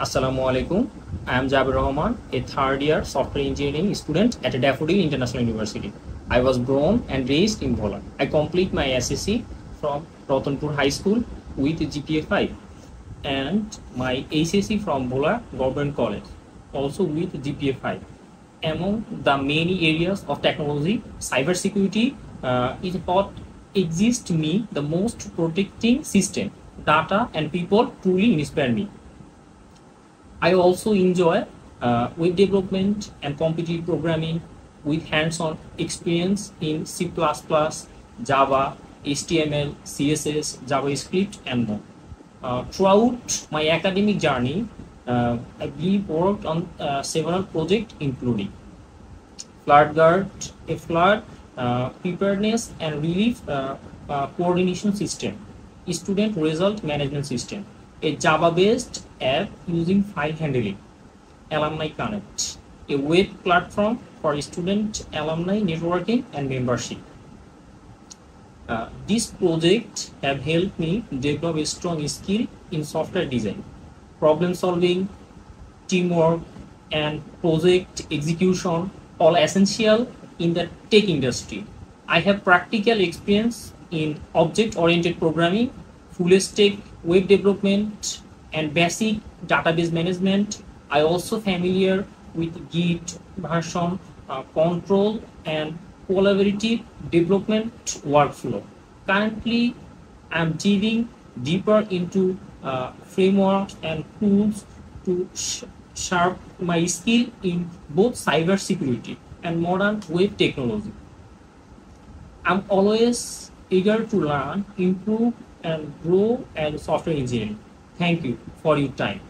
Assalamu alaikum. I am Jabir Rahman, a third year software engineering student at Daffodil International University. I was born and raised in Bhola. I complete my SSC from Ratanpur High School with GPA 5 and my HSC from Bhola Government College, also with GPA 5. Among the many areas of technology, cybersecurity is what exists me the most protecting system. Data and people truly inspire me. I also enjoy web development and competitive programming with hands-on experience in C++, Java, HTML, CSS, JavaScript, and more. Throughout my academic journey, I believe worked on several projects including FloodGuard, a flood preparedness and relief coordination system, student result management system, a Java-based app using file handling, Alumni Connect, a web platform for student alumni networking and membership. These projects have helped me develop a strong skill in software design, problem solving, teamwork, and project execution, all essential in the tech industry. I have practical experience in object-oriented programming, full-stack web development, and basic database management. I also familiar with Git, version control, and collaborative development workflow. Currently, I'm diving deeper into frameworks and tools to sharpen my skill in both cybersecurity and modern web technology. I'm always eager to learn, improve, and grow as a software engineer. Thank you for your time.